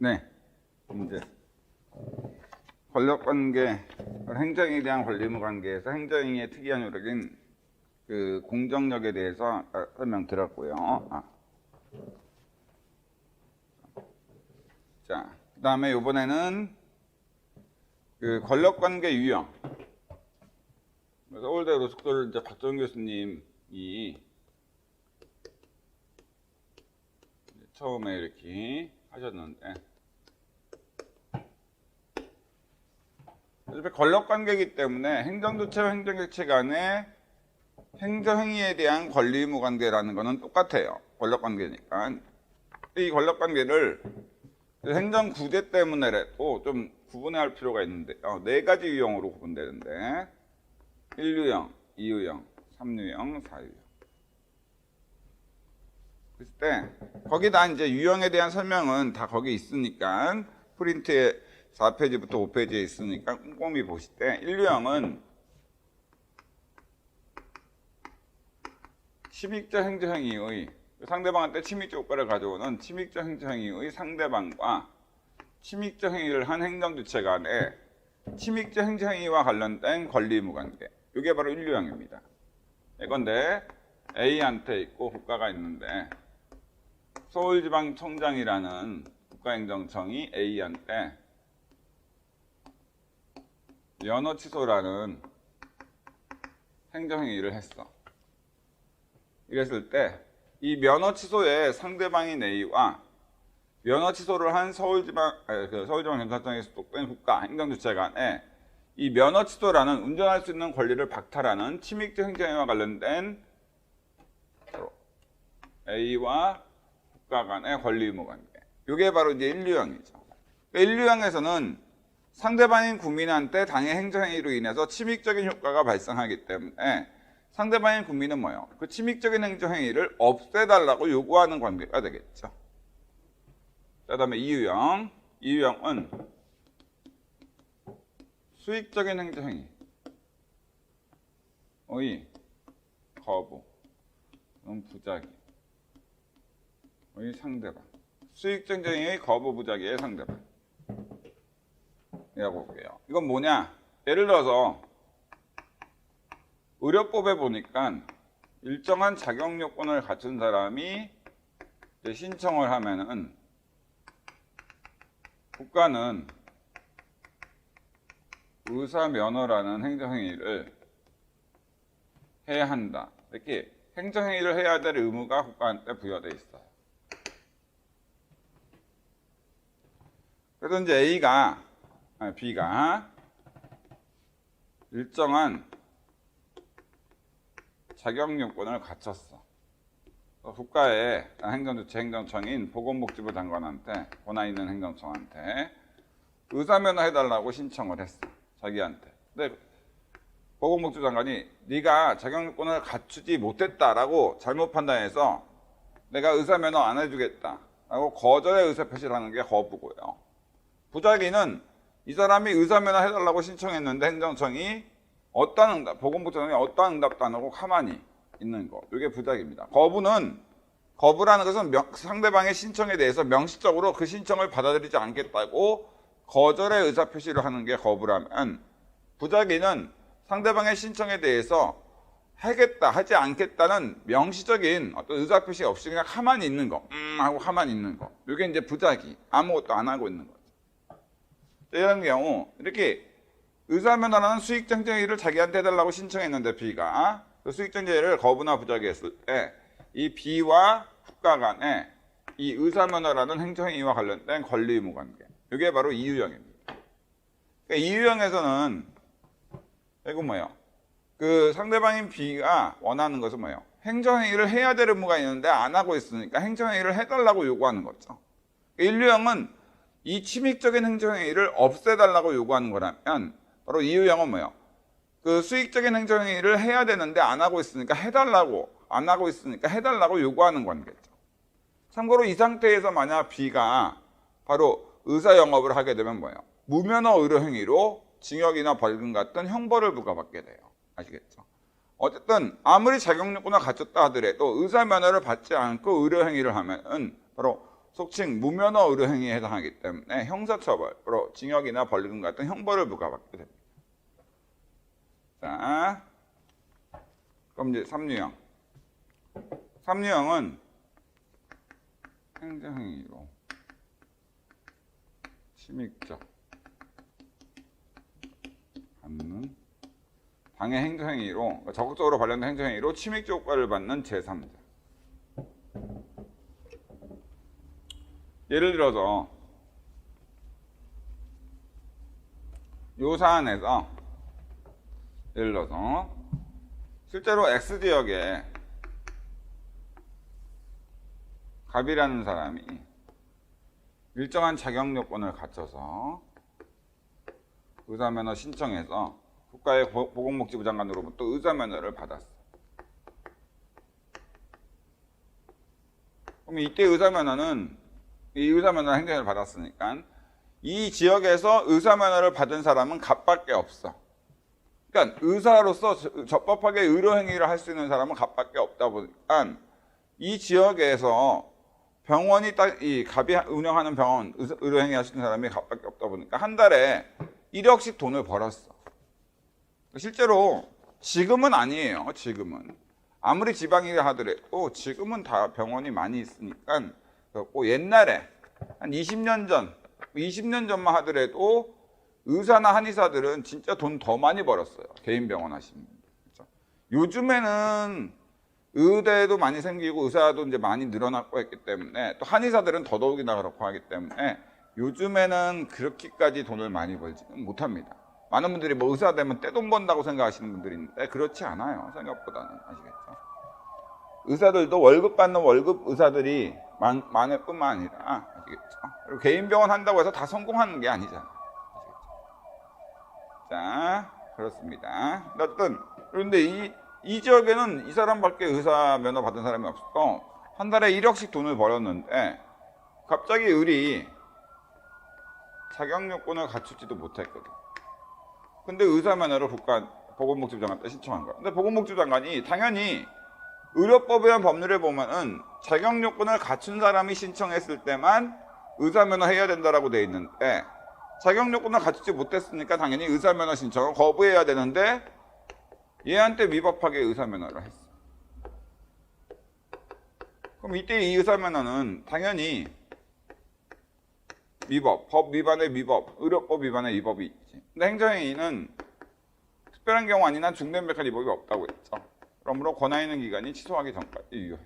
네, 이제 권력관계, 행정에 대한 권리무관계에서 행정의 특이한 요력인 그 공정력에 대해서 설명드렸고요. 자, 그 다음에 이번에는 그 권력관계 유형. 서울대 로스쿨 이제 박정훈 교수님이 처음에 이렇게 하셨는데, 어차피 권력관계이기 때문에 행정주체와 행정객체 간의 행정행위에 대한 권리무관계라는 것은 똑같아요. 권력관계니까. 이 권력관계를 행정구제 때문에라도 좀 구분할 필요가 있는데, 네 가지 유형으로 구분되는데, 1유형, 2유형, 3유형, 4유형. 그랬을 때 거기다 이제 유형에 대한 설명은 다 거기 있으니까 프린트에 4페이지부터 5페이지에 있으니까 꼼꼼히 보실 때 1유형은 침입적 행정행위의 상대방한테 침입적 효과를 가져오는 침입적 행정행위의 상대방과 침입적 행위를 한 행정주체 간의 침입적 행정행위와 관련된 권리무관계. 이게 바로 1유형입니다. 예컨대 A한테 있고 국가가 있는데 서울지방청장이라는 국가행정청이 A한테 면허 취소라는 행정행위를 했어. 이랬을 때 이 면허 취소에 상대방인 A와 면허 취소를 한 서울지방경찰청에 소속된 국가 행정주체 간에 이 면허 취소라는 운전할 수 있는 권리를 박탈하는 침입적 행정행위와 관련된 A와 국가 간의 권리무관계. 이게 바로 이제 1유형이죠. 1유형에서는 상대방인 국민한테 당해 행정행위로 인해서 침입적인 효과가 발생하기 때문에 상대방인 국민은 뭐예요? 그 침입적인 행정행위를 없애달라고 요구하는 관계가 되겠죠. 그 다음에 2유형. 2유형은 수익적인 행정행위의 거부, 부작위의 상대방. 수익적 행정행위의 거부, 부작위의 상대방. 이라고 볼게요. 이건 뭐냐? 예를 들어서 의료법에 보니까 일정한 자격 요건을 갖춘 사람이 신청을 하면은 국가는 의사면허라는 행정행위를 해야 한다. 이렇게 행정행위를 해야 될 의무가 국가한테 부여되어 있어요. 그래서 이제 B가 일정한 자격 요건을 갖췄어. 국가의 행정주체 행정청인 보건복지부 장관한테, 권한 있는 행정청한테 의사면허 해달라고 신청을 했어. 자기한테. 근데 보건복지부 장관이 네가 자격 요건을 갖추지 못했다라고 잘못 판단해서 내가 의사면허 안 해주겠다라고 거절의 의사표시를 하는 게 거부고요. 부작위는 이 사람이 의사면허 해달라고 신청했는데 행정청이 보건복지부 장관이 어떠한 응답도 안 하고 가만히 있는 거. 이게 부작위입니다. 거부라는 것은 상대방의 신청에 대해서 명시적으로 그 신청을 받아들이지 않겠다고 거절의 의사표시를 하는 게 거부라면, 부작위는 상대방의 신청에 대해서 하겠다, 하지 않겠다는 명시적인 어떤 의사표시 없이 그냥 가만히 있는 거, 하고 가만히 있는 거. 이게 이제 부작위. 아무것도 안 하고 있는 거죠. 이런 경우, 이렇게 의사면허라는 수익적 행정행위를 자기한테 해달라고 신청했는데 B가 그 수익적 행정행위를 거부나 부작위했을 때 이 B와 국가 간에 이 의사면허라는 행정행위와 관련된 권리의무관계. 이게 바로 2유형입니다. 그러니까 2유형에서는 이건 뭐예요? 그 상대방인 B가 원하는 것은 뭐예요? 행정행위를 해야 될 의무가 있는데 안 하고 있으니까 행정행위를 해달라고 요구하는 거죠. 1유형은 이 침입적인 행정행위를 없애달라고 요구하는 거라면, 바로 2유형은 뭐예요? 그 수익적인 행정행위를 해야 되는데 안 하고 있으니까 안 하고 있으니까 해달라고 요구하는 관계죠. 참고로 이 상태에서 만약 B가 바로 의사 영업을 하게 되면 뭐예요? 무면허 의료행위로 징역이나 벌금 같은 형벌을 부과받게 돼요. 아시겠죠? 어쨌든 아무리 자격 요건을 갖췄다 하더라도 의사 면허를 받지 않고 의료 행위를 하면은 바로 속칭 무면허 의료행위에 해당하기 때문에 형사처벌로 징역이나 벌금 같은 형벌을 부과받게 됩니다. 자, 그럼 이제 삼류형. 삼류형은 행정행위로 침입적 받는 당해 행정행위로 적극적으로 관련된 행정행위로 침입적 효과를 받는 제3자. 예를 들어서 요 사안에서 예를 들어서 실제로 X지역에 갑이라는 사람이 일정한 자격 요건을 갖춰서 의사면허 신청해서 국가의 보건복지부 장관으로부터 의사면허를 받았어. 그럼 이때 의사면허는 이 의사면허 행정을 받았으니까 이 지역에서 의사면허를 받은 사람은 갑밖에 없어. 그러니까 의사로서 적법하게 의료행위를 할 수 있는 사람은 갑밖에 없다 보니까 이 지역에서 병원이 딱 이 갑이 운영하는 병원 의료행위 할 수 있는 사람이 갑밖에 없다 보니까 한 달에 1억씩 돈을 벌었어. 실제로 지금은 아니에요. 지금은 아무리 지방이라 하더라도 지금은 다 병원이 많이 있으니까 그렇고 옛날에 한 20년 전만 하더라도 의사나 한의사들은 진짜 돈 더 많이 벌었어요. 개인 병원 하시는 분들. 그렇죠? 요즘에는 의대도 많이 생기고 의사도 이제 많이 늘어났고 했기 때문에 또 한의사들은 더더욱이나 그렇고 하기 때문에 요즘에는 그렇게까지 돈을 많이 벌지는 못합니다. 많은 분들이 뭐 의사 되면 떼돈 번다고 생각하시는 분들이 있는데 그렇지 않아요. 생각보다는. 아시겠죠? 의사들도 월급 받는 월급 의사들이 많을 뿐만 아니라 아시겠죠? 그리고 개인 병원 한다고 해서 다 성공하는 게 아니잖아요. 아시겠죠? 자, 그렇습니다. 어쨌든 그런데 이 지역에는 이 사람밖에 의사 면허 받은 사람이 없어. 한 달에 1억씩 돈을 벌었는데 갑자기 을이 자격 요건을 갖추지도 못했거든. 근데 의사 면허를 보건복지부 장관한테 신청한 거야. 근데 보건복지부 장관이 당연히 의료법에 대한 법률을 보면은 자격 요건을 갖춘 사람이 신청했을 때만 의사 면허 해야 된다라고 돼 있는데 자격 요건을 갖추지 못했으니까 당연히 의사 면허 신청을 거부해야 되는데 얘한테 위법하게 의사 면허를 했어. 그럼 이때 이 의사 면허는 당연히 위법, 법 위반의 위법, 의료법 위반의 위법이 있지. 근데 행정행위는 특별한 경우 아닌 한 중대명백한 위법이 없다고 했죠. 그러므로 권한 있는 기간이 취소하기 전까지 유효해.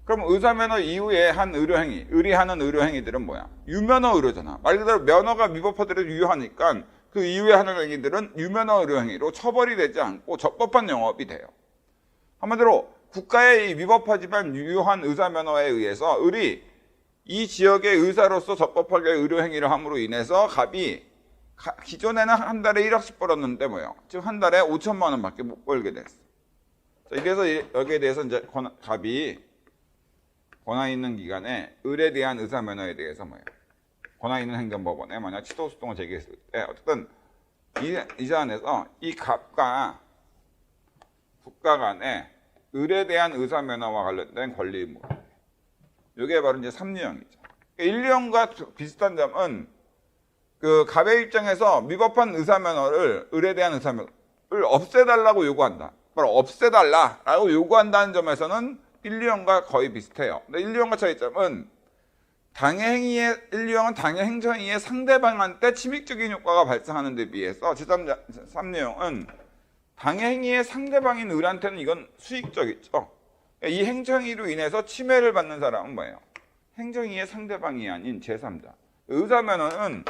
그럼 의사면허 이후에 한 의료행위, 의리하는 의료행위들은 뭐야? 유면허 의료잖아. 말 그대로 면허가 위법하더라도 유효하니까 그 이후에 하는 행위들은 유면허 의료행위로 처벌이 되지 않고 적법한 영업이 돼요. 한마디로 국가의 위법하지만 유효한 의사면허에 의해서 을이 이 지역의 의사로서 적법하게 의료행위를 함으로 인해서 갑이 기존에는 한 달에 1억씩 벌었는데 뭐예요? 지금 한 달에 5천만 원밖에 못 벌게 됐어. 자, 이래서 여기에 대해서 이제 갑이 권한 있는 기간에 을에 대한 의사면허에 대해서 뭐예요? 권한 있는 행정법원에 만약 취소 소송을 제기했을 때 어쨌든 이 사안에서 이 갑과 국가 간에 을에 대한 의사면허와 관련된 권리 의무. 이게 바로 이제 3류형이죠. 1류형과 비슷한 점은 그 갑의 입장에서 위법한 의사면허를 을에 대한 의사면허를 없애달라고 요구한다. 바로 없애달라라고 요구한다는 점에서는 1류형과 거의 비슷해요. 근데 1류형과 차이점은 당해행위의 1류형은 당해행정행위의 상대방한테 침입적인 효과가 발생하는 데 비해서 제3류형은 당해행위의 상대방인 을한테는 이건 수익적이죠. 이 행정행위로 인해서 침해를 받는 사람은 뭐예요? 행정행위의 상대방이 아닌 제3자. 의사면허는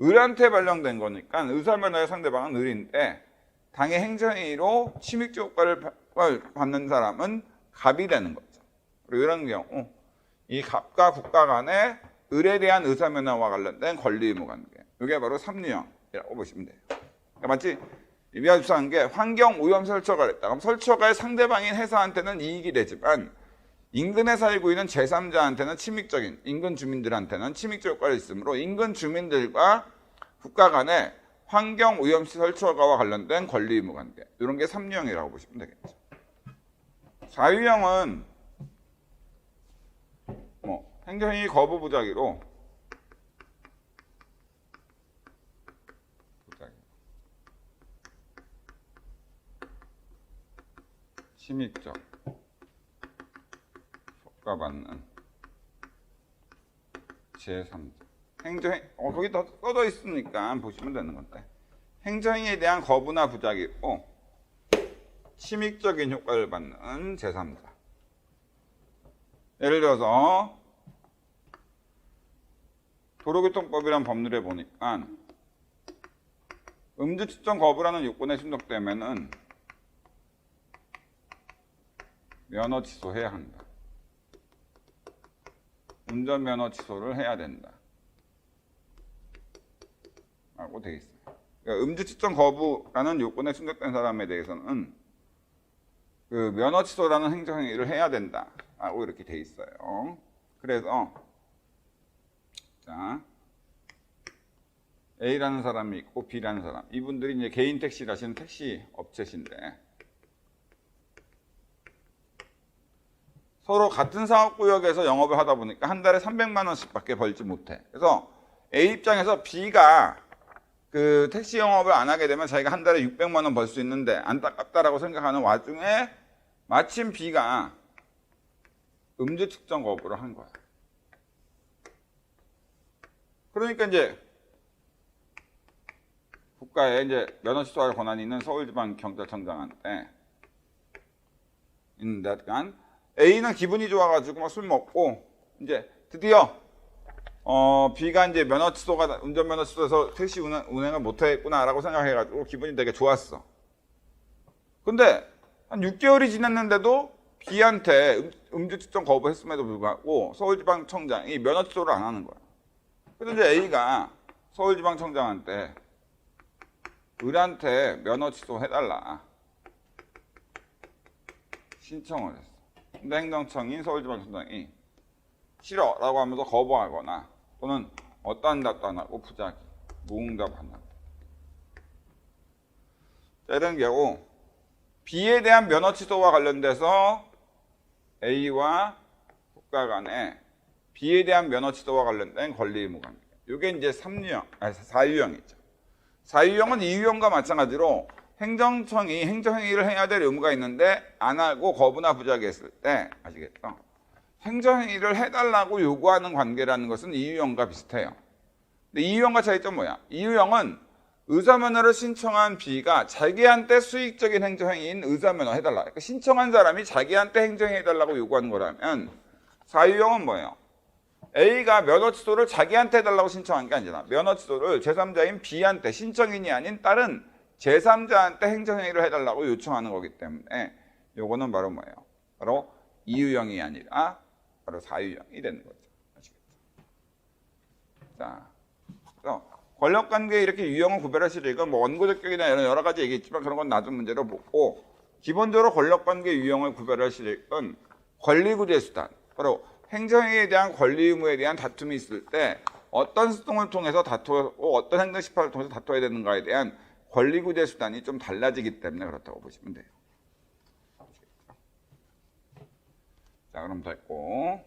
을한테 발령된 거니까 의사면허의 상대방은 을인데 당해 행정행위로 침입적 효과를 받는 사람은 갑이 되는 거죠. 그리고 이런 경우 이 갑과 국가 간의 을에 대한 의사면허와 관련된 권리 의무 관계. 이게 바로 3류형이라고 보시면 돼요. 그러니까 마치 비슷한 게 환경 오염 설처가 있다. 그럼 설처가의 상대방인 회사한테는 이익이 되지만 인근에 살고 있는 제3자한테는 침입적인, 인근 주민들한테는 침입적 효과를 있으므로 인근 주민들과 국가 간의 환경 오염 설처가와 관련된 권리 의무 관계. 이런 게 3류형이라고 보시면 되겠죠. 4유형은 행정행위 거부 부작위로 침입적 효과받는 제3자 행정행 거기 더 써져 있으니까 보시면 되는 건데 행정행위에 대한 거부나 부작위로 침입적인 효과를 받는 제3자. 예를 들어서 도로교통법이란 법률에 보니까 음주 측정 거부라는 요건에 충족되면은 면허 취소해야 한다. 운전면허 취소를 해야 된다. 라고 되어 있어요. 그러니까 음주 측정 거부라는 요건에 충족된 사람에 대해서는 그 면허 취소라는 행정행위를 해야 된다. 라고 이렇게 되어 있어요. 그래서 자 A라는 사람이 있고 B라는 사람. 이분들이 이제 개인 택시를 하시는 택시 업체신데 서로 같은 사업구역에서 영업을 하다 보니까 한 달에 300만 원씩밖에 벌지 못해. 그래서 A 입장에서 B가 그 택시 영업을 안 하게 되면 자기가 한 달에 600만 원 벌 수 있는데 안타깝다라고 생각하는 와중에 마침 B가 음주 측정 거부를 한 거야. 그러니까 이제 국가에 이제 면허 취소할 권한이 있는 서울지방경찰청장한테 있는데 A는 기분이 좋아가지고 막 술 먹고 이제 드디어 B가 이제 면허 취소가 운전면허 취소해서 택시 운행을 못하겠구나라고 생각해가지고 기분이 되게 좋았어. 근데 한 6개월이 지났는데도 B한테 음주 측정 거부했음에도 불구하고 서울지방청장이 면허 취소를 안 하는 거야. 그래서 이제 A가 서울지방청장한테 을한테 면허 취소해달라 신청을 했어. 근데 행정청인 서울지방청장이 싫어라고 하면서 거부하거나 또는 어떠한 답도 안 하고 부작위, 무응답한다. 이런 경우 B에 대한 면허 취소와 관련돼서 A와 국가 간에 B에 대한 면허 취소와 관련된 권리 의무 관계. 이게 이제 4유형이죠. 4유형은 2유형과 마찬가지로 행정청이 행정행위를 해야 될 의무가 있는데 안 하고 거부나 부작위했을 때 아시겠죠? 행정행위를 해달라고 요구하는 관계라는 것은 2유형과 비슷해요. 근데 2유형과 차이점 뭐야? 2유형은 의사면허를 신청한 B가 자기한테 수익적인 행정행위인 의사면허 해달라. 그러니까 신청한 사람이 자기한테 행정행위 해달라고 요구하는 거라면 4유형은 뭐예요? A가 면허 취소를 자기한테 해달라고 신청한 게 아니라 면허 취소를 제3자인 B한테 신청인이 아닌 다른 제3자한테 행정행위를 해달라고 요청하는 거기 때문에 요거는 바로 뭐예요? 바로 2유형이 아니라 바로 4유형이 되는 거죠. 아시겠죠? 자, 그래서 권력관계에 이렇게 유형을 구별하실 이건 뭐 원고적 격이나 이런 여러 가지 얘기했지만 그런 건 나중 문제로 보고 기본적으로 권력관계 유형을 구별하실 건 권리구제 수단, 바로 행정행위에 대한 권리 의무에 대한 다툼이 있을 때 어떤 수동을 통해서 다투고 어떤 행정심판을 통해서 다투어야 되는가에 대한 권리구제 수단이 좀 달라지기 때문에 그렇다고 보시면 돼요. 자, 그럼 됐고.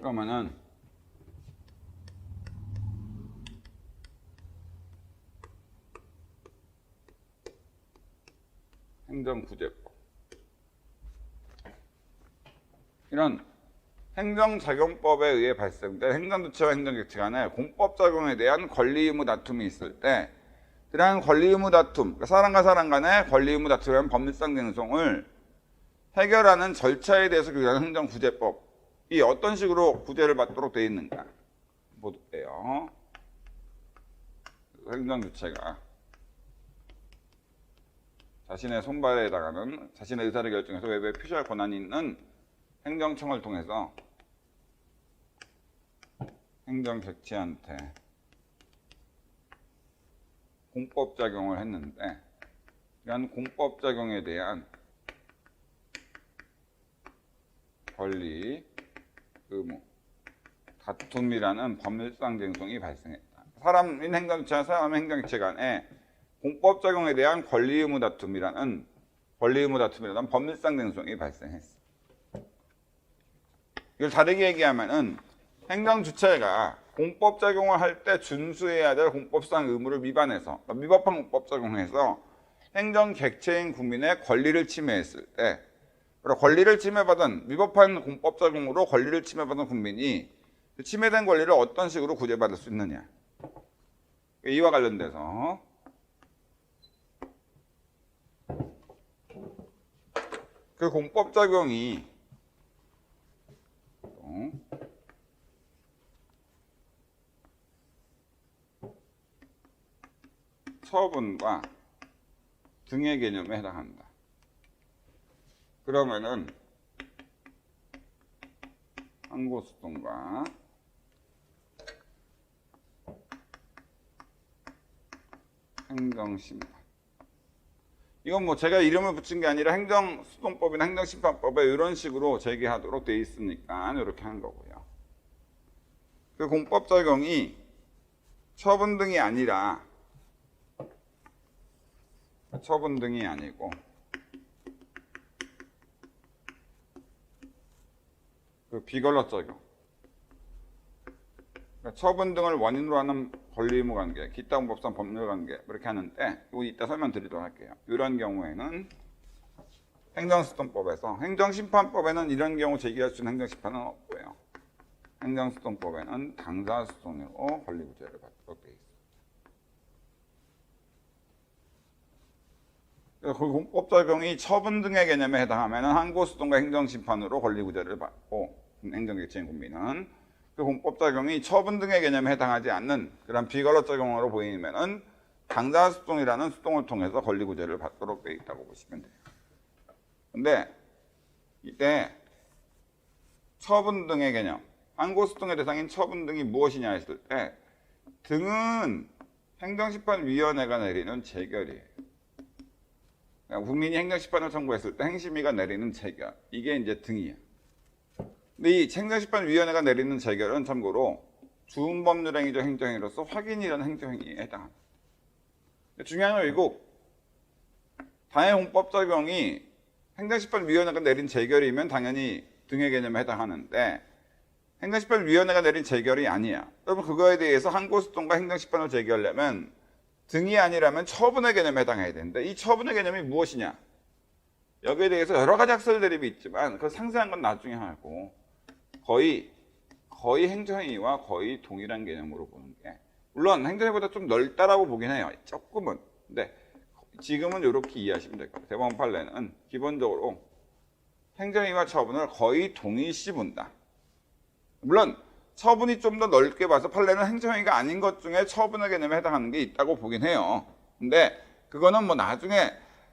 그러면은 행정구제법 이런 행정작용법에 의해 발생된 행정조치와 행정객체 간의 공법작용에 대한 권리의무 다툼이 있을 때 그러한 권리의무 다툼, 그러니까 사람과 사람 간의 권리의무 다툼이라는 법률상 쟁송을 해결하는 절차에 대해서 규정하는 행정구제법이 어떤 식으로 구제를 받도록 되어 있는가 볼게요. 행정주체가 자신의 손발에다가는 자신의 의사를 결정해서 외부에 표시할 권한이 있는 행정청을 통해서 행정객체한테 공법작용을 했는데 이러한 공법작용에 대한 권리, 의무, 다툼이라는 법률상 쟁송이 발생했다. 사람인 행정주체와 사람의 행정주체 간에 공법 적용에 대한 권리 의무 다툼이라는 법률상 쟁송이 발생했어. 이걸 다르게 얘기하면은 행정주체가 공법 적용을 할 때 준수해야 될 공법상 의무를 위반해서 위법한 공법 적용해서 행정 객체인 국민의 권리를 침해했을 때, 권리를 침해받은 위법한 공법 적용으로 권리를 침해받은 국민이 침해된 권리를 어떤 식으로 구제받을 수 있느냐. 이와 관련돼서 그 공법 적용이 처분과 등의 개념에 해당한다. 그러면은 항고소송과 행정심판. 이건 뭐 제가 이름을 붙인 게 아니라 행정소송법이나 행정심판법에 이런 식으로 제기하도록 돼 있으니까 이렇게 한 거고요. 그 공법 적용이 처분 등이 아니라 처분 등이 아니고 그 비권력 적용. 그러니까 처분 등을 원인으로 하는 권리 의무 관계, 기타 공법상 법률 관계 이렇게 하는데 이거 이따 설명드리도록 할게요. 이런 경우에는 행정소송법에서, 행정심판법에는 이런 경우 제기할 수 있는 행정심판은 없고요. 행정소송법에는 당사소송으로 권리구제를 받도록 되어 있습니다. 그 공법 적용이 처분 등의 개념에 해당하면 항고소송과 행정심판으로 권리구제를 받고, 행정객체인 국민은 그 공법 적용이 처분 등의 개념에 해당하지 않는 그런 비권력 적용으로 보이면은 당사소송이라는 소송을 통해서 권리구제를 받도록 되어 있다고 보시면 돼요. 근데 이때 처분 등의 개념, 항고소송의 대상인 처분 등이 무엇이냐 했을 때 등은 행정심판위원회가 내리는 재결이에요. 국민이 행정심판을 청구했을 때 행심위가 내리는 재결, 이게 이제 등이야. 근데 이 행정심판위원회가 내리는 재결은 참고로 주음법률행위적 행정행위로서 확인이라는 행정행위에 해당합니다. 중요한 건 이거 당해 공법 적용이 행정심판위원회가 내린 재결이면 당연히 등의 개념에 해당하는데 행정심판위원회가 내린 재결이 아니야. 그러면 그거에 대해서 항고소송과 행정심판을 제기하려면 등이 아니라면 처분의 개념에 해당해야 되는데 이 처분의 개념이 무엇이냐? 여기에 대해서 여러 가지 학설 대립이 있지만 그 상세한 건 나중에 하고 거의 행정행위와 거의 동일한 개념으로 보는 게, 물론 행정행위보다 좀 넓다라고 보긴 해요. 조금은. 근데 지금은 이렇게 이해하시면 될 것 같아요. 대법원 판례는 기본적으로 행정행위와 처분을 거의 동일시 본다. 물론 처분이 좀 더 넓게 봐서 판례는 행정행위가 아닌 것 중에 처분의 개념에 해당하는 게 있다고 보긴 해요. 근데 그거는 뭐 나중에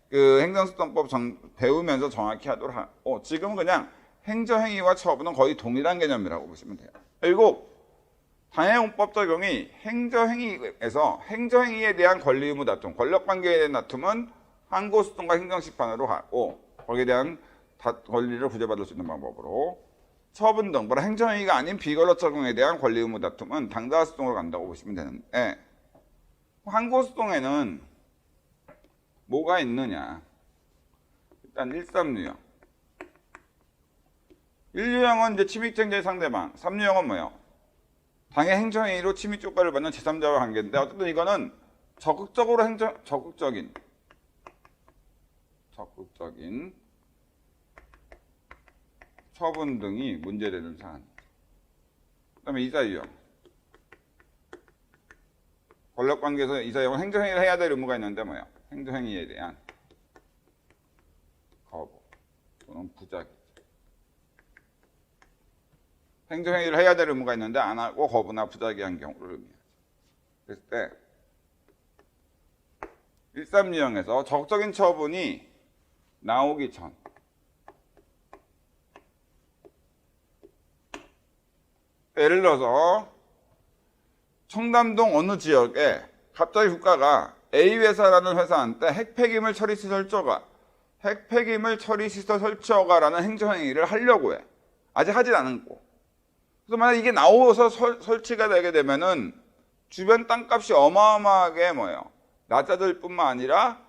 그 행정소송법 배우면서 정확히 하도록 하고, 지금은 그냥 행정행위와 처분은 거의 동일한 개념이라고 보시면 돼요. 그리고 당해공법 적용이 행정행위에서 행정행위에 대한 권리 의무 다툼, 권력관계에 대한 다툼은 항고소송과 행정심판으로 가고 거기에 대한 권리를 구제받을 수 있는 방법으로, 처분 등 행정행위가 아닌 비권력 적용에 대한 권리 의무 다툼은 당사소송으로 간다고 보시면 되는데, 항고소송에는 뭐가 있느냐? 일단 1.3유형. 1유형은 이제 침입쟁자의 상대방, 3유형은 뭐예요? 당해 행정행위로 침입 효과를 받는 제3자와 관계인데, 어쨌든 이거는 적극적으로 적극적인 처분 등이 문제되는 사안. 그다음에 이사유형. 권력관계에서 이사유형은 행정행위를 해야 될 의무가 있는데 뭐예요? 행정행위에 대한 거부 또는 부작위. 행정행위를 해야 될 의무가 있는데 안 하고 거부나 부작위한 경우를 의미하죠. 그랬을 때 1.3유형에서 적극적인 처분이 나오기 전, 예를 들어서 청담동 어느 지역에 갑자기 국가가 A회사라는 회사한테 핵폐기물 처리시설 설치허가라는 행정행위를 하려고 해. 아직 하진 않았고. 그래서 만약 이게 나오서 설치가 되게 되면은 주변 땅값이 어마어마하게 낮아질 뿐만 아니라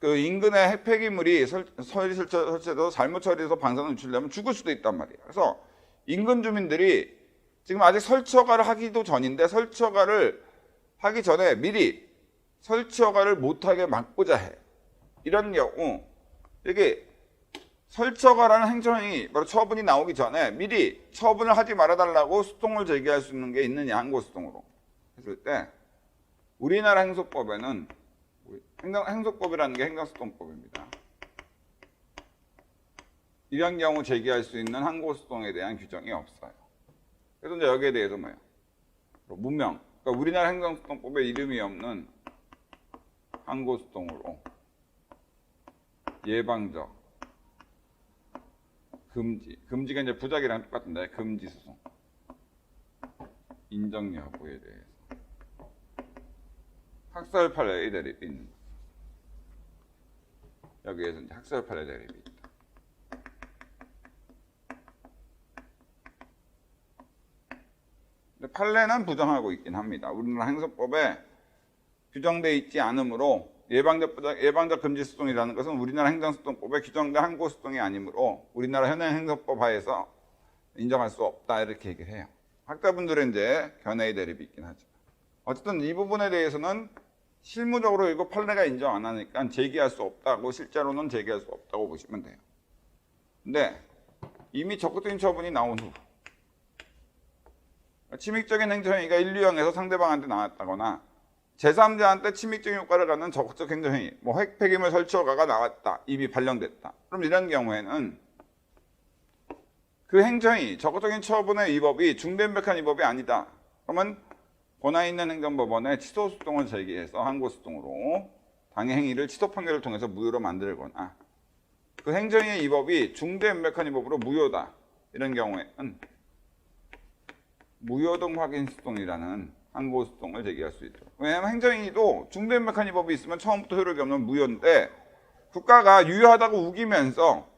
그 인근의 핵폐기물이 설치돼서 잘못 처리해서 방사능 유출되면 죽을 수도 있단 말이에요. 그래서 인근 주민들이 지금 아직 설치 허가를 하기도 전인데 설치 허가를 하기 전에 미리 설치 허가를 못하게 막고자 해. 이런 경우 이게 설치 허가라는 행정이 바로 처분이 나오기 전에 미리 처분을 하지 말아달라고 수동을 제기할 수 있는 게 있느냐 항고수동으로 했을 때 우리나라 행소법에는 행소법이라는 게 행정수동법입니다. 이런 경우 제기할 수 있는 항고수동에 대한 규정이 없어요. 그래서 이제 여기에 대해서 무명, 그러니까 우리나라 행정수동법에 이름이 없는 항고수동으로 예방적, 금지가 이제 부작이랑 똑같은데 금지소송, 인정 여부에 대해서 학설 판례의 대립이 있는 거죠. 여기에서 이제 학설 판례 대립이 있다. 근데 판례는 부정하고 있긴 합니다. 우리나라 행소법에 규정되어 있지 않으므로 예방적 금지수동이라는 것은 우리나라 행정수동법에 규정된 항고수동이 아니므로 우리나라 현행 행소법 하에서 인정할 수 없다 이렇게 얘기를 해요. 학자분들은 이제 견해의 대립이 있긴 하죠. 어쨌든 이 부분에 대해서는 실무적으로 이거 판례가 인정 안 하니까 제기할 수 없다고, 실제로는 제기할 수 없다고 보시면 돼요. 근데 이미 적극적인 처분이 나온 후 침입적인 행정행위가 인류형에서 상대방한테 나왔다거나 제3자한테 침입적인 효과를 갖는 적극적 행정행위, 핵폐기물 설치 허가가 나왔다, 이미 발령됐다. 그럼 이런 경우에는 그 행정이 적극적인 처분의 위법이 중대인백한 위법이 아니다. 그러면 권한 있는 행정법원에 취소수동을 제기해서 항고수동으로 당해 행위를 취소 판결을 통해서 무효로 만들거나 그 행정의 위법이 중대인백한 위법으로 무효다. 이런 경우에는 무효동 확인수동이라는 항고수동을 제기할 수 있도록. 왜냐하면 행정행위도 중대인백한 위법이 있으면 처음부터 효력이 없는 무효인데 국가가 유효하다고 우기면서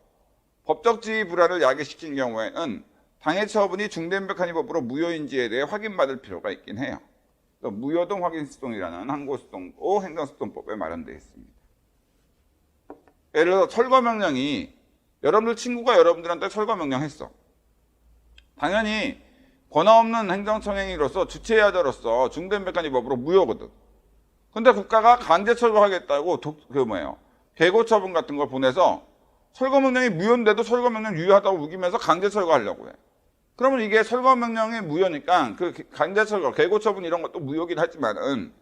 법적 지위 불안을 야기시킨 경우에는 당해 처분이 중대인백한 위법으로 무효인지에 대해 확인받을 필요가 있긴 해요. 무효동 확인수동이라는 항고수동도 행정수동법에 마련되어 있습니다. 예를 들어 철거명령이 여러분들 친구가 여러분들한테 철거명령 했어. 당연히 권한 없는 행정청행위로서 주체의하자로서 중대인백한 위법으로 무효거든. 근데 국가가 강제 철거하겠다고 계고처분 같은 걸 보내서 철거명령이 무효인데도 철거명령 유효하다고 우기면서 강제 철거하려고 해. 그러면 이게 철거명령이 무효니까 그 강제 철거, 계고처분 이런 것도 무효긴 하지만은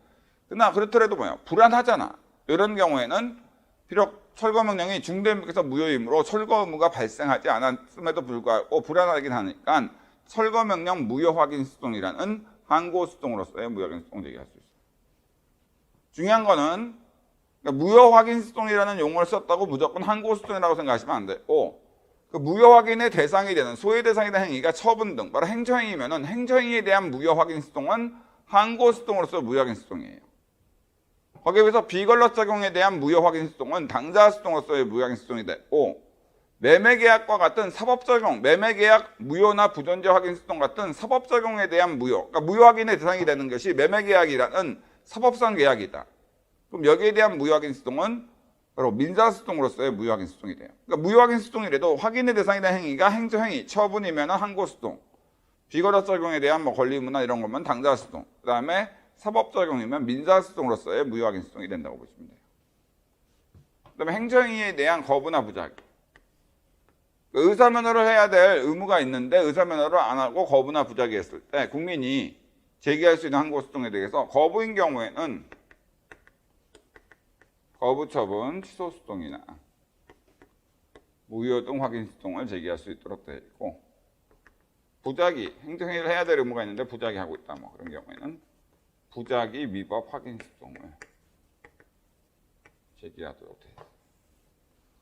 그러나 그렇더라도 불안하잖아. 이런 경우에는 비록 철거명령이 중대인백해서 무효이므로 철거 의무가 발생하지 않았음에도 불구하고 불안하긴 하니까 철거명령 무효확인수동이라는 항고수동으로서의 무효확인수동 제기할 수 있어요. 중요한 거는 무효확인수동이라는 용어를 썼다고 무조건 항고수동이라고 생각하시면 안 되고 그 무효확인의 대상이 되는 소외 대상이 되는 행위가 처분 등 바로 행정행위면은 행정행위에 대한 무효확인수동은 항고수동으로서 무효확인수동이에요. 거기에 비해서 비권력 작용에 대한 무효확인수동은 당사수동으로서의 무효확인수동이 되고 매매계약과 같은 사법적용, 매매계약 무효나 부존재 확인수동 같은 사법적용에 대한 무효, 그러니까 무효확인의 대상이 되는 것이 매매계약이라는 사법상 계약이다. 그럼 여기에 대한 무효확인수동은 바로 민사수동으로서의 무효확인수동이 돼요. 그러니까 무효확인수동이라도 확인의 대상이 되는 행위가 행정행위, 처분이면 항고수동, 비권력 작용에 대한 권리 의무나 이런 것만 당사수동, 그 다음에 사법적용이면 민사수동으로서의 무효확인수동이 된다고 보시면 돼요. 그 다음에 행정행위에 대한 거부나 부작용. 의사면허를 해야 될 의무가 있는데 의사면허를 안 하고 거부나 부작위했을 때 국민이 제기할 수 있는 항고수동에 대해서 거부인 경우에는 거부처분 취소수동이나 무효동 확인수동을 제기할 수 있도록 되어 있고 부작위, 행정행위를 해야 될 의무가 있는데 부작위하고 있다. 그런 경우에는 부작위 위법 확인수동을 제기하도록 되어 있습니다.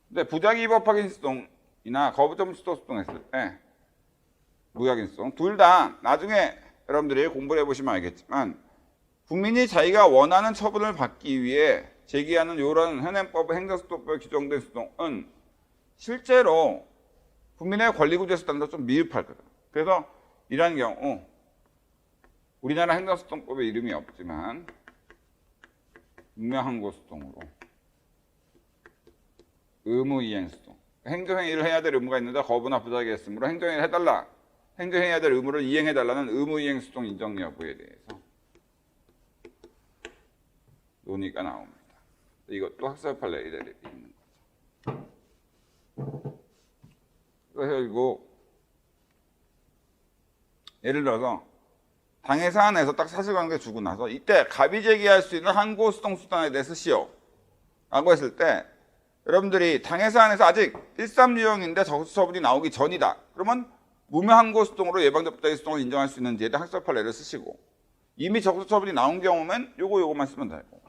근데 부작위 위법 확인수동이나 거부처분 취소수동 했을 때 무효확인수동 둘 다 나중에 여러분들이 공부를 해보시면 알겠지만 국민이 자기가 원하는 처분을 받기 위해 제기하는 이런 현행법 행정수동법에 규정된 수동은 실제로 국민의 권리구조에서 따른다 좀 미흡하거든. 그래서 이러한 경우 우리나라 행정소송법에 이름이 없지만 무명항고소송으로 의무이행소송, 행정행위를 해야 될 의무가 있는데 거부나 부작위 했으므로 행정행위를 해달라, 행정해야 될 의무를 이행해달라는 의무이행소송 인정 여부에 대해서 논의가 나옵니다. 이것도 학습 판례에 있는 거죠. 그리고 예를 들어서 당해 사안에서 딱 사실관계 주고 나서 이때 갑이 제기할 수 있는 항고소송 수단에 대해서 시오 라고 했을 때 여러분들이 당해 사안에서 아직 13 유형인데 적수 처분이 나오기 전이다. 그러면 무명 항고소송으로 예방적 부작위 소송을 인정할 수 있는지에 대한 학습 판례를 쓰시고 이미 적수 처분이 나온 경우면 요거만 쓰면 되고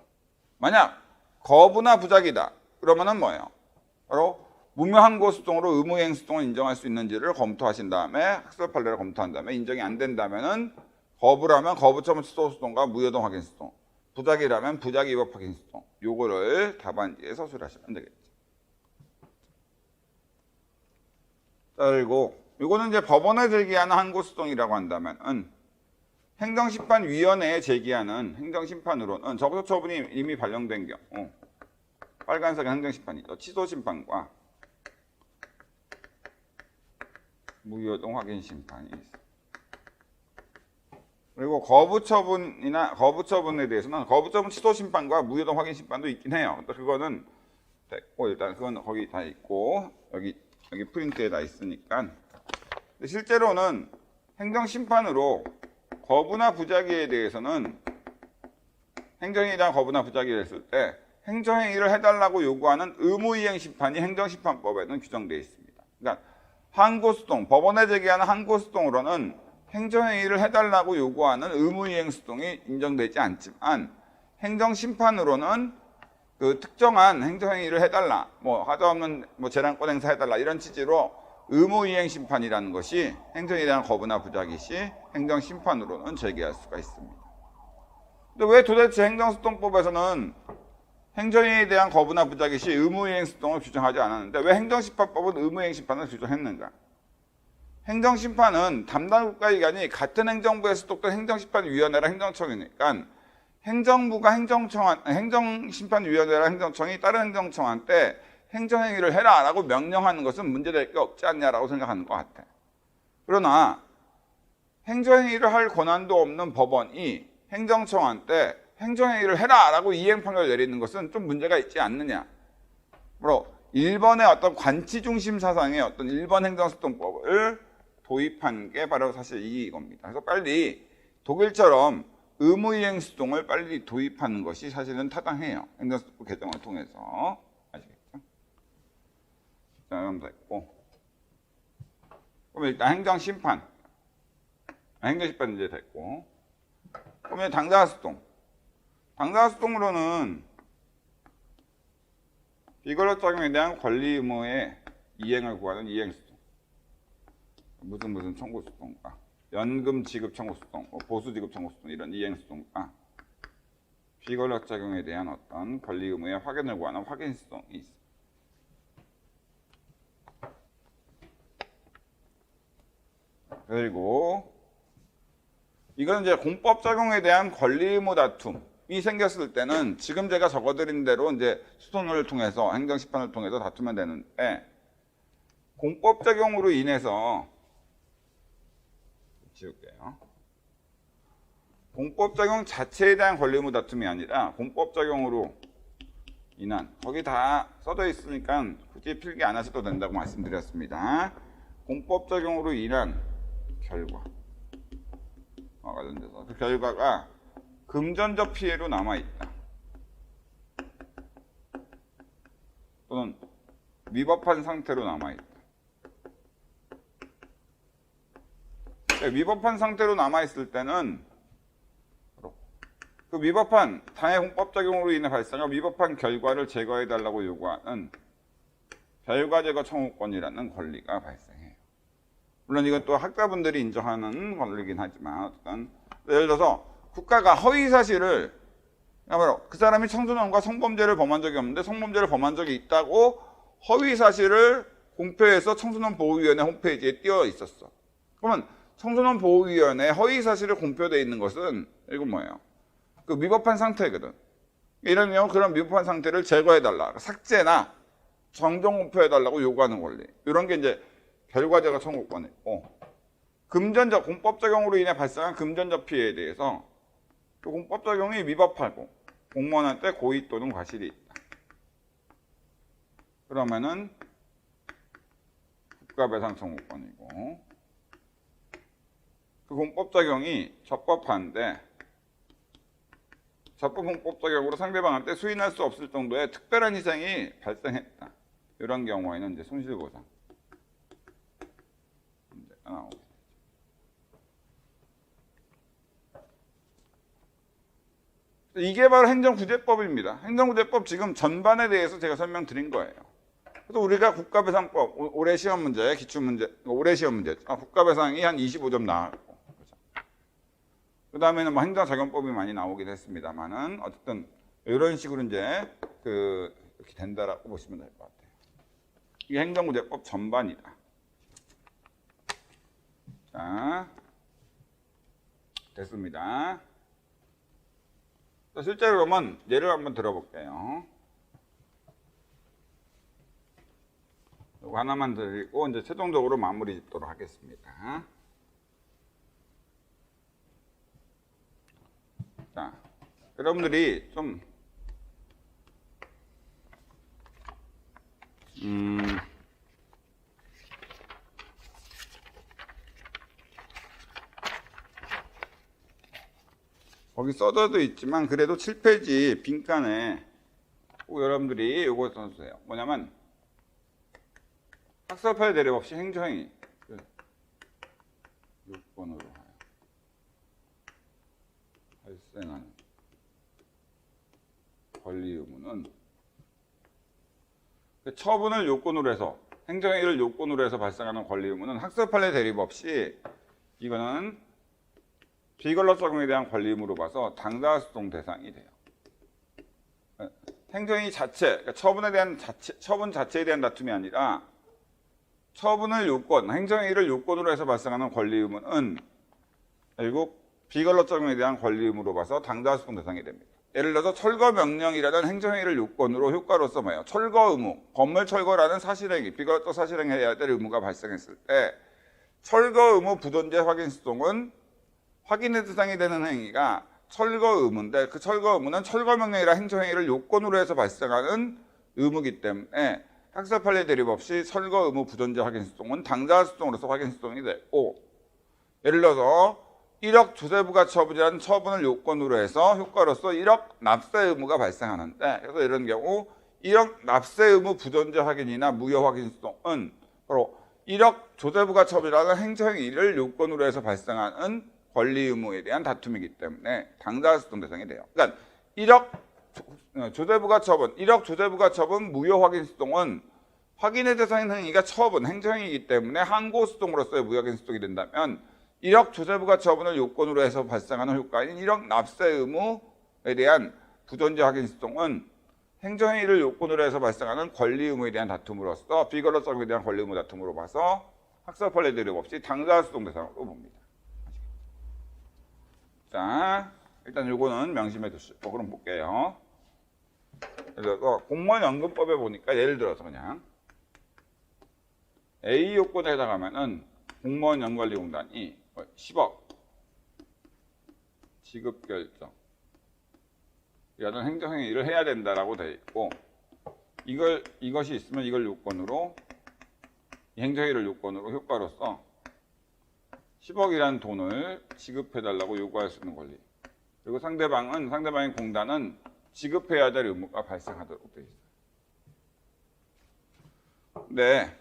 만약 거부나 부작위다. 그러면은 뭐예요? 바로 무명 항고소송으로 의무이행소송을 인정할 수 있는지를 검토하신 다음에 학습 판례를 검토한 다음에 인정이 안 된다면은 거부라면 거부처분 취소 소송과 무효동 확인 소송, 부작위라면 부작위 위법 확인 소송, 요거를 답안지에 서술하시면 되겠죠. 자, 그리고 요거는 이제 법원에 제기하는 항고소송이라고 한다면은 행정심판위원회에 제기하는 행정심판으로는 적소 처분이 이미 발령된 경우 빨간색은 행정심판이죠. 취소심판과 무효동 확인심판이 있습니다. 그리고 거부처분에 대해서는 거부처분 취소심판과 무효동 확인심판도 있긴 해요. 그거는 됐고 일단 그건 거기 다 있고 여기 프린트에 다 있으니까. 근데 실제로는 행정심판으로 거부나 부작위에 대해서는 행정행위에 대한 거부나 부작위를 했을 때 행정행위를 해달라고 요구하는 의무이행심판이 행정심판법에는 규정되어 있습니다. 그러니까 항고소송, 법원에 제기하는 항고소송으로는 행정행위를 해달라고 요구하는 의무이행소송이 인정되지 않지만 행정심판으로는 그 특정한 행정행위를 해달라, 뭐 하자없는 뭐 재량권 행사해달라 이런 취지로 의무이행심판이라는 것이 행정에 대한 거부나 부작위 시 행정심판으로는 제기할 수가 있습니다. 근데 왜 도대체 행정소송법에서는 행정에 대한 거부나 부작위 시 의무이행소송을 규정하지 않았는데 왜 행정심판법은 의무이행심판을 규정했는가? 행정심판은 담당 국가기관이 같은 행정부에 소속된 행정심판위원회랑 행정청이니까 행정부가 행정심판위원회랑 행정청이 다른 행정청한테 행정행위를 해라 라고 명령하는 것은 문제될 게 없지 않냐라고 생각하는 것 같아. 그러나 행정행위를 할 권한도 없는 법원이 행정청한테 행정행위를 해라 라고 이행판결을 내리는 것은 좀 문제가 있지 않느냐. 바로 일본의 어떤 관치중심 사상의 어떤 일본 행정소송법을 도입한 게 바로 사실 이겁니다. 그래서 빨리 독일처럼 의무이행소송을 빨리 도입하는 것이 사실은 타당해요. 행정소송법 개정을 통해서. 아시겠죠? 자, 그럼 됐고. 그럼 일단 행정심판. 행정심판 이제 됐고. 그러면 당사소송. 당사소송으로는 비권력 작용에 대한 권리 의무의 이행을 구하는 이행소송. 무슨 청구소송과 연금 지급 청구소송, 보수 지급 청구소송 이런 이행소송과 비권력 작용에 대한 어떤 권리 의무의 확인을 구하는 확인소송이 있습니다. 그리고 이건 이제 공법 작용에 대한 권리 의무 다툼이 생겼을 때는 지금 제가 적어드린 대로 이제 수선을 통해서 행정심판을 통해서 다투면 되는데 공법 작용으로 인해서 지울게요. 공법 작용 자체에 대한 권리 의무 다툼이 아니라 공법 작용으로 인한 거기 다 써져 있으니까 굳이 필기 안 하셔도 된다고 말씀드렸습니다. 공법 작용으로 인한 결과. 관련돼서 그 결과가 금전적 피해로 남아있다. 또는 위법한 상태로 남아있다. 위법한 상태로 남아있을 때는 그 위법한 당해 공법작용으로 인해 발생한 위법한 결과를 제거해달라고 요구하는 결과제거 청구권이라는 권리가 발생해요. 물론 이건 또 학자분들이 인정하는 권리이긴 하지만 어쨌든 예를 들어서 국가가 허위사실을 바로 그 사람이 청소년과 성범죄를 범한 적이 없는데 성범죄를 범한 적이 있다고 허위사실을 공표해서 청소년보호위원회 홈페이지에 띄어 있었어. 그러면 청소년보호위원회 허위사실을 공표되어 있는 것은 이건 뭐예요? 그 위법한 상태거든. 이런 경우 그런 위법한 상태를 제거해달라. 삭제나 정정 공표해달라고 요구하는 권리. 이런 게 이제 결과자가 청구권이고, 금전적 공법 적용으로 인해 발생한 금전적 피해에 대해서 그 공법 적용이 위법하고 공무원한테 고의 또는 과실이 있다. 그러면은 국가배상 청구권이고, 그 공법 적용이 적법한데 적법 공법 적용으로 상대방한테 수인할 수 없을 정도의 특별한 희생이 발생했다. 이런 경우에는 이제 손실보상 문제가 나오고. 이게 바로 행정구제법입니다. 행정구제법 지금 전반에 대해서 제가 설명드린 거예요. 그래서 우리가 국가배상법, 올해 시험 문제, 기출문제, 올해 시험 문제, 국가배상이 한 25점 나왔고, 그 다음에는 뭐 행정작용법이 많이 나오긴 했습니다만은, 어쨌든 이런 식으로 이제 이렇게 된다라고 보시면 될 것 같아요. 이게 행정구제법 전반이다. 자, 됐습니다. 실제로 그러면 예를 한번 들어볼게요. 이거 하나만 드리고 이제 최종적으로 마무리 짓도록 하겠습니다. 자, 여러분들이 좀 거기 써져도 있지만 그래도 7페이지 빈칸에 꼭 여러분들이 이거 써주세요. 뭐냐면 학습할 대립 없이 행정행위 요건으로 발생하는 권리 의무는 처분을 요건으로 해서 행정행위를 요건으로 해서 발생하는 권리 의무는 학습할래 대립 없이 이거는 비권력 적용에 대한 권리 의무로 봐서 당사소송 대상이 돼요. 행정행위 자체, 그러니까 처분에 대한 처분 자체에 대한 다툼이 아니라 처분을 요건, 행정행위를 요건으로 해서 발생하는 권리 의무는 결국 비권력 적용에 대한 권리 의무로 봐서 당사소송 대상이 됩니다. 예를 들어서 철거 명령이라는 행정행위를 요건으로 효과로서 뭐예요? 철거 의무, 건물 철거라는 사실행위, 비권력적 사실행위 해야 될 의무가 발생했을 때 철거 의무 부존재 확인 소송은 확인의 대상이 되는 행위가 철거 의무인데 그 철거 의무는 철거 명령이라 행정행위를 요건으로 해서 발생하는 의무이기 때문에 학습판례 대립 없이 철거 의무 부존재 확인 소송은 당사 소송으로서 확인 소송이 되고, 예를 들어서 1억 조세부가 처분이라는 처분을 요건으로 해서 효과로서 1억 납세 의무가 발생하는데, 그래서 이런 경우 1억 납세 의무 부존재 확인이나 무효 확인 소송은 바로 1억 조세부가 처분이라는 행정행위를 요건으로 해서 발생하는 권리 의무에 대한 다툼이기 때문에 당사소송 대상이 돼요. 그러니까 1억 조세부가 처분, 1억 조세부가 처분 무효 확인 소송은 확인의 대상인 행위가 처분, 행정행위이기 때문에 항고소송으로서의 무효 확인 소송이 된다면 1억 조세부가 처분을 요건으로 해서 발생하는 효과인 1억 납세 의무에 대한 부존재 확인 소송은 행정행위를 요건으로 해서 발생하는 권리 의무에 대한 다툼으로서 비권력 적용에 대한 권리 의무 다툼으로 봐서 학습판례 대립 없이 당사소송 대상으로 봅니다. 자, 일단 요거는 명심해 두시고 그럼 볼게요. 그래서 공무원연금법에 보니까 예를 들어서 그냥 A 요건에 해당하면은 공무원연관리공단이 10억 지급 결정 이라는 행정행위를 해야 된다라고 되어 있고, 이것이 있으면 이걸 요건으로, 이 행정행위를 요건으로 효과로서 10억이라는 돈을 지급해달라고 요구할 수 있는 권리. 그리고 상대방의 공단은 지급해야 될 의무가 발생하도록 되어 있어요. 근데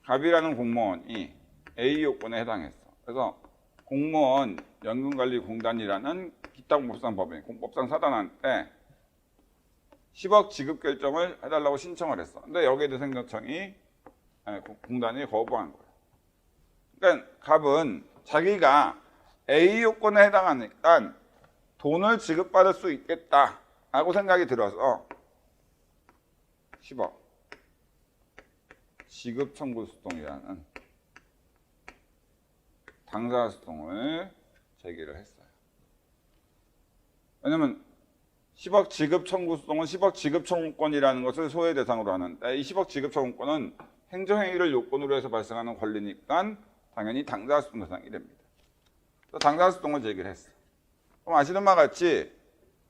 갑이라는 공무원이 A 요건에 해당했어. 그래서 공무원 연금관리공단이라는 기타 공법상 법인, 공법상 사단한테 10억 지급 결정을 해달라고 신청을 했어. 근데 여기에 대해서 행정청이, 공단이 거부한 거야. 그러니까 갑은 자기가 A 요건에 해당하니까 돈을 지급받을 수 있겠다라고 생각이 들어서 10억 지급 청구 수동이라는 당사 수동을 제기를 했어요. 왜냐면 10억 지급 청구 수동은 10억 지급 청구권이라는 것을 소외 대상으로 하는데 이 10억 지급 청구권은 행정행위를 요건으로 해서 발생하는 권리니까 당연히 당사 수동 대상이 됩니다. 그래서 당사 수동을 제기를 했어요. 그럼 아시는 바와 같이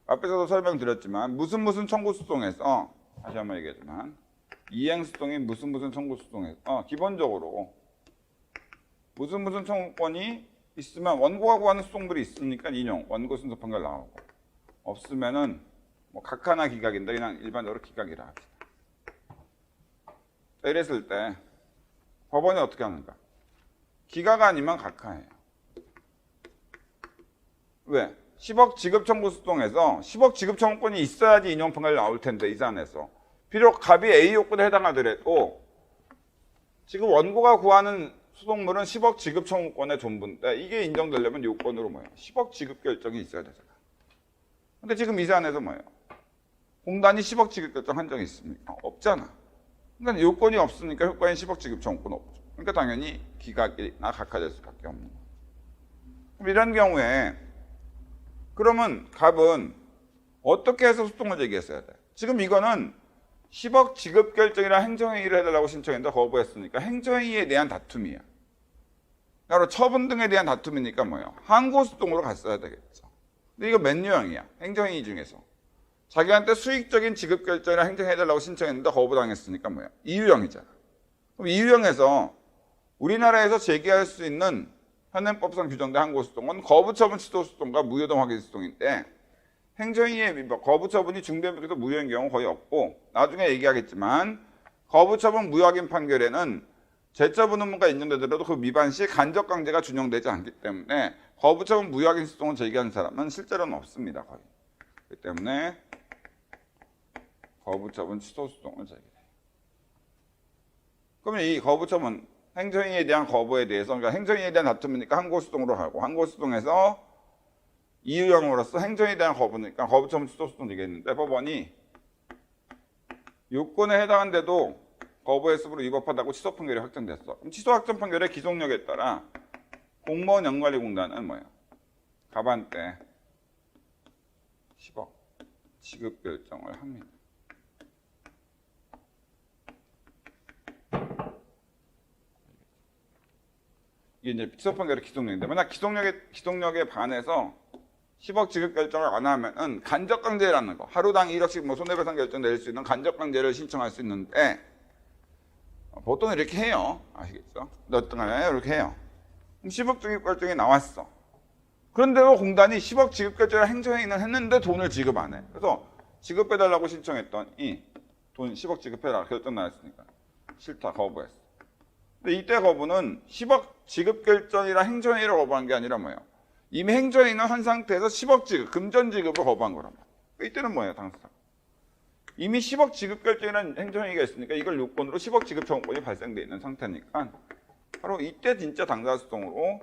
앞에서도 설명드렸지만 무슨 청구 수동에서 다시 한번 얘기하지만 이행 수동이 무슨 청구 수동에서 기본적으로 무슨 청구권이 있으면 원고가 구하는 수동들이 있으니까 인용 원고 순서 판결 나오고 없으면은 뭐 각하나 기각인데 그냥 일반적으로 기각이라 합시다. 이랬을 때 법원이 어떻게 하는가? 기각 아니면 각하예요. 왜? 10억 지급 청구 수동에서 10억 지급 청구권이 있어야지 인용 판결이 나올 텐데 이 사안에서 비록 갑이 A 요건에 해당하더라도 지금 원고가 구하는 수동물은 10억 지급 청구권의 전부인데 이게 인정되려면 요건으로 뭐예요? 10억 지급 결정이 있어야 되잖아. 근데 지금 이 사안에서 뭐예요? 공단이 10억 지급 결정 한 적이 있습니까? 없잖아. 그러니까 요건이 없으니까 효과인 10억 지급 청구권 없죠. 그러니까 당연히 기각이나 각하될 수밖에 없는 거예요. 그럼 이런 경우에 그러면 갑은 어떻게 해서 수동을 제기했어야 돼? 지금 이거는 10억 지급 결정이랑 행정행위를 해달라고 신청했는데 거부했으니까 행정행위에 대한 다툼이야. 바로 처분 등에 대한 다툼이니까 뭐예요? 항고수동으로 갔어야 되겠죠. 근데 이거 몇 유형이야? 행정행위 중에서. 자기한테 수익적인 지급 결정이랑 행정해달라고 신청했는데 거부당했으니까 뭐예요? 2유형이잖아. 그럼 2유형에서 우리나라에서 제기할 수 있는 현행법상 규정된 항고수동은 거부처분 취소수동과 무효동 확인수동인데 행정행위에 거부처분이 중대범죄에서 무효인 경우 거의 없고 나중에 얘기하겠지만 거부처분 무효확인 판결에는 제처분 의무가 인정되더라도 그 위반 시 간접강제가 준용되지 않기 때문에 거부처분 무효확인 수동을 제기하는 사람은 실제로는 없습니다. 거의. 그렇기 때문에 거부처분 취소수동을 제기해요. 그러면 이 거부처분 행정행위에 대한 거부에 대해서 그러니까 행정행위에 대한 다툼이니까 항고수동으로 하고 항고수동에서 이유형으로서 행정에 대한 거부니까 거부처분 취소수동 되겠는데 법원이 요건에 해당한데도 거부했으므로 위법하다고 취소 판결이 확정됐어. 그럼 취소 확정 판결의 기속력에 따라 공무원 연관리공단은 뭐예요? 갑한테 10억 지급 결정을 합니다. 이게 이제 취소 판결의 기속력인데 만약 기속력에 반해서 10억 지급 결정을 안 하면은 간접강제라는 거 하루당 1억씩 뭐 손해배상 결정 낼 수 있는 간접강제를 신청할 수 있는데 보통 이렇게 해요. 아시겠죠? 어떤가요? 이렇게 해요. 10억 지급 결정이 나왔어. 그런데도 공단이 10억 지급 결정을 행정행위는 했는데 돈을 지급 안 해. 그래서 지급해달라고 신청했더니 돈 10억 지급해라 결정 나왔으니까 싫다 거부했어. 근데 이때 거부는 10억 지급 결정이라 행정행위를 거부한 게 아니라 뭐예요? 이미 행정행위는 한 상태에서 10억 지급, 금전 지급을 거부한 거란 말이에요. 이때는 뭐예요, 당사자가? 이미 10억 지급 결정이라는 행정행위가 있으니까 이걸 요건으로 10억 지급 청구권이 발생돼 있는 상태니까 바로 이때 진짜 당사수동으로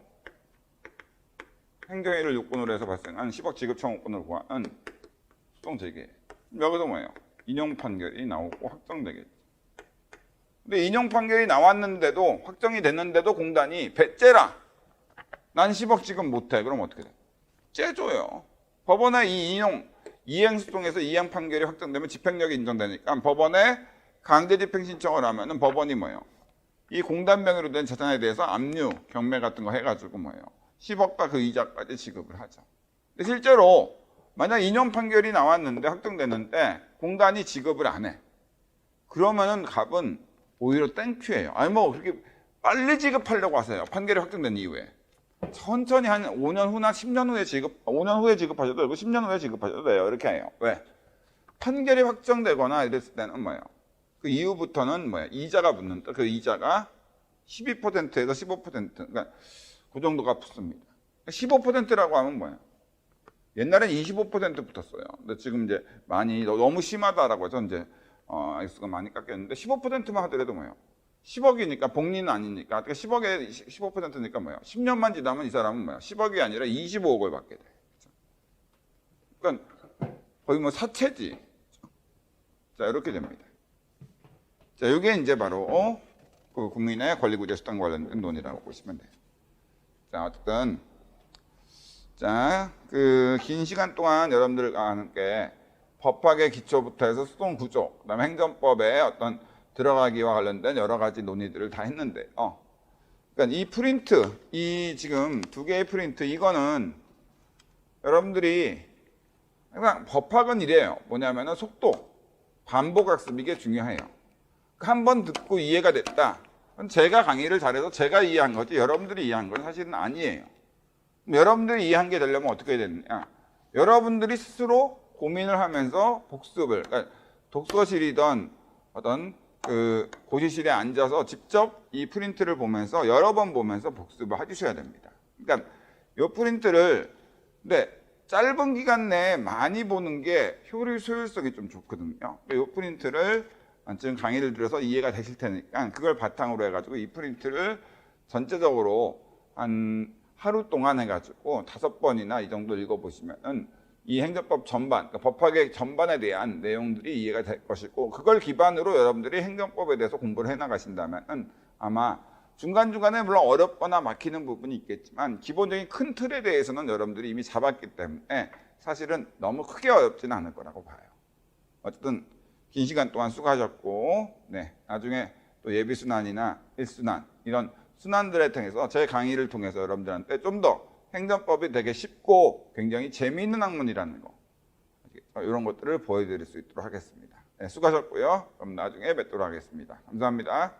행정행위를 요건으로 해서 발생한 10억 지급 청구권을 구하는 수동 제기예요. 여기서 뭐예요? 인용 판결이 나오고 확정되겠죠. 근데 인용 판결이 나왔는데도 확정이 됐는데도 공단이 배째라. 난 10억 지급 못해. 그럼 어떻게 돼? 째줘요. 법원에 이 이행수동에서 이행 판결이 확정되면 집행력이 인정되니까 법원에 강제 집행 신청을 하면은 법원이 뭐예요? 이 공단 명의로 된 재산에 대해서 압류, 경매 같은 거 해가지고 뭐예요? 10억과 그 이자까지 지급을 하죠. 근데 실제로 만약 인용 판결이 나왔는데 확정됐는데 공단이 지급을 안 해. 그러면은 갑은 오히려 땡큐예요. 아니 뭐 그렇게 빨리 지급하려고 하세요. 판결이 확정된 이후에. 천천히 한 5년 후나 10년 후에 5년 후에 지급하셔도 되고 10년 후에 지급하셔도 돼요. 이렇게 해요. 왜? 판결이 확정되거나 이랬을 때는 뭐예요? 그 이후부터는 뭐예요? 이자가 붙는다. 그 이자가 12%에서 15%. 그러니까 그 정도가 붙습니다. 15%라고 하면 뭐예요? 옛날엔 25% 붙었어요. 근데 지금 이제 많이 너무 심하다라고 해서 이제 액수가 많이 깎였는데 15%만 하더라도 뭐예요? 10억이니까 복리는 아니니까 10억에 15%니까 뭐예요? 10년만 지나면 이 사람은 뭐예요? 10억이 아니라 25억을 받게 돼. 그러니까 거의 뭐 사채지. 자 이렇게 됩니다. 자 이게 이제 바로 그 국민의 권리구제 수단 관련된 논의라고 보시면 돼요. 자, 어쨌든 자, 그 긴 시간 동안 여러분들과 함께 법학의 기초부터 해서 수동 구조, 그다음에 행정법의 어떤 들어가기와 관련된 여러 가지 논의들을 다 했는데, 그러니까 이 프린트, 이 지금 두 개의 프린트, 이거는 여러분들이 항상 법학은 이래요. 뭐냐면은 속도, 반복 학습, 이게 중요해요. 한 번 듣고 이해가 됐다. 제가 강의를 잘해서 제가 이해한 거지 여러분들이 이해한 건 사실은 아니에요. 여러분들이 이해한 게 되려면 어떻게 해야 되느냐? 여러분들이 스스로 고민을 하면서 복습을, 그러니까 독서실이던 어떤 그 고시실에 앉아서 직접 이 프린트를 보면서 여러 번 보면서 복습을 해주셔야 됩니다. 그러니까 이 프린트를 근데 짧은 기간 내에 많이 보는 게 효율성이 좀 좋거든요. 이 프린트를 지금 강의를 들어서 이해가 되실 테니까 그걸 바탕으로 해가지고 이 프린트를 전체적으로 한 하루 동안 해가지고 5번이나 이 정도 읽어보시면은 이 행정법 전반, 그러니까 법학의 전반에 대한 내용들이 이해가 될 것이고 그걸 기반으로 여러분들이 행정법에 대해서 공부를 해나가신다면은 아마 중간중간에 물론 어렵거나 막히는 부분이 있겠지만 기본적인 큰 틀에 대해서는 여러분들이 이미 잡았기 때문에 사실은 너무 크게 어렵지는 않을 거라고 봐요. 어쨌든 긴 시간 동안 수고하셨고, 네, 나중에 또 예비순환이나 1순환 이런 순환들에 통해서 제 강의를 통해서 여러분들한테 좀 더 행정법이 되게 쉽고 굉장히 재미있는 학문이라는 거, 이런 것들을 보여드릴 수 있도록 하겠습니다. 네, 수고하셨고요. 그럼 나중에 뵙도록 하겠습니다. 감사합니다.